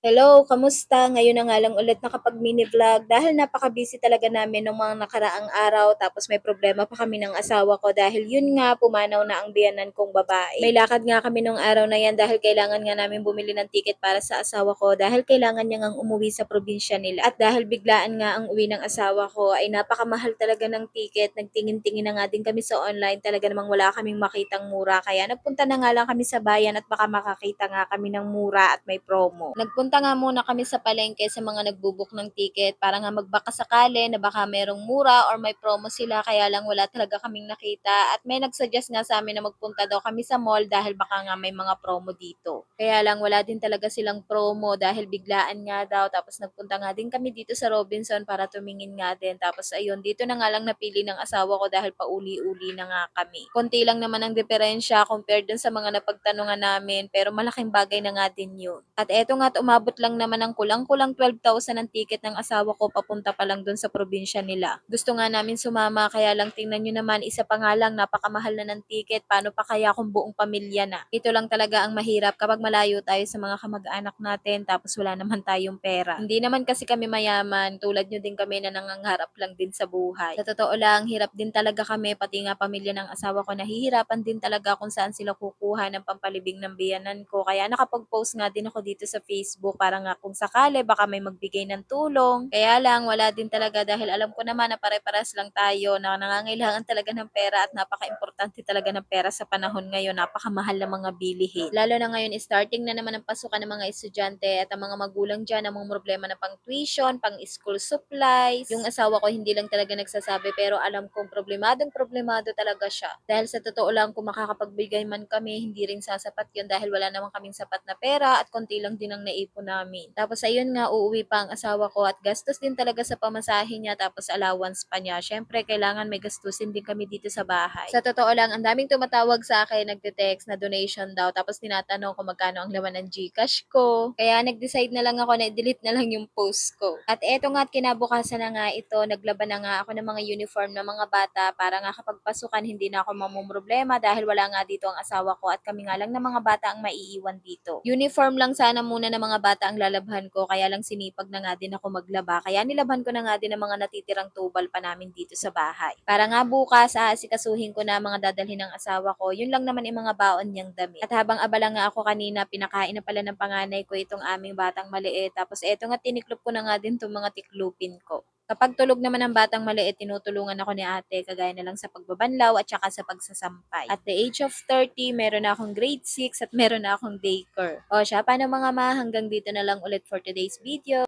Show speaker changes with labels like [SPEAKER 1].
[SPEAKER 1] Hello, kamusta? Ngayon na nga lang ulit nakapag-mini vlog dahil napaka-busy talaga namin nung mga nakaraang araw tapos may problema pa kami ng asawa ko dahil yun nga pumanaw na ang biyanan kong babae. May lakad nga kami nung araw na yan dahil kailangan nga namin bumili ng ticket para sa asawa ko dahil kailangan niya ngang umuwi sa probinsya nila. At dahil biglaan nga ang uwi ng asawa ko ay napakamahal talaga ng ticket. Nagtingin-tingin na nga din kami sa online, talaga namang wala kaming makitang mura kaya nagpunta na nga lang kami sa bayan at baka makakita nga kami ng mura at may promo. Nagpunta nga muna kami sa palengke sa mga nagbo-book ng ticket para nga magbaka sakali na baka merong mura or may promo sila, kaya lang wala talaga kaming nakita at may nagsuggest nga sa amin na magpunta daw kami sa mall dahil baka nga may mga promo dito. Kaya lang wala din talaga silang promo dahil biglaan nga daw, tapos nagpunta nga din kami dito sa Robinson para tumingin nga din, tapos ayun dito na nga lang napili ng asawa ko dahil pauli-uli na nga kami. Konti lang naman ang diferensya compared dun sa mga napagtanungan namin, pero malaking bagay na nga din yun. At eto nga't umabot lang naman ng kulang-kulang 12,000 ang ticket ng asawa ko papunta pa lang dun sa probinsya nila. Gusto nga namin sumama kaya lang tingnan nyo naman, isa pa nga lang napakamahal na ng ticket, paano pa kaya kung buong pamilya na? Ito lang talaga ang mahirap kapag malayo tayo sa mga kamag-anak natin tapos wala naman tayong pera. Hindi naman kasi kami mayaman, tulad nyo din kami na nangangarap lang din sa buhay. Sa totoo lang, hirap din talaga kami, pati nga pamilya ng asawa ko nahihirapan din talaga kung saan sila kukuha ng pampalibing ng biyanan ko. Kaya nakapag-post nga din ako dito sa Facebook para nga kung sakali baka may magbigay ng tulong. Kaya lang wala din talaga dahil alam ko naman na pare-pares lang tayo na nangangailangan talaga ng pera at napaka-importante talaga ng pera sa panahon ngayon. Napakamahal ng mga bilihin. Lalo na ngayon, starting na naman ang pasukan ng mga estudyante at ang mga magulang dyan ang mga problema na pang tuition, pang school supplies. Yung asawa ko hindi lang talaga nagsasabi pero alam kong problemadong problemado talaga siya. Dahil sa totoo lang, kung makakapagbigay man kami, hindi rin sasapat yun dahil wala naman kaming sapat na pera at konti lang din ang naipon namin. Tapos ayun nga, uuwi pa ang asawa ko at gastos din talaga sa pamasahe niya tapos allowance pa niya. Syempre, kailangan may gastusin din kami dito sa bahay. Sa totoo lang, ang daming tumatawag sa akin, nagte-text na donation daw tapos tinatanong kung magkano ang laman ng GCash ko. Kaya nag-decide na lang ako na i-delete na lang yung post ko. At eto nga at kinabukasan na nga ito, naglaban na nga ako ng mga uniform ng mga bata para nga kapag pasukan hindi na ako mamumroblema dahil wala nga dito ang asawa ko at kami nga lang ng mga bata ang maiiwan dito. Uniform lang sana muna ng mga bata ang lalabhan ko, kaya lang sinipag na nga din ako maglaba. Kaya nilabhan ko na nga din ang mga natitirang tubal pa namin dito sa bahay. Para nga bukas, aasikasuhin ko na mga dadalhin ng asawa ko. Yun lang naman yung mga baon niyang damit. At habang abala nga ako kanina, pinakain na pala ng panganay ko itong aming batang maliit. Tapos eto nga, tiniklop ko na nga din itong mga tiklupin ko. Kapag tulog naman ng batang maliit, tinutulungan ako ni ate, kagaya na lang sa pagbabanlaw at saka sa pagsasampay. At the age of 30, meron na akong grade 6 at meron na akong daycare. O siya, paano mga ma, hanggang dito na lang ulit for today's video.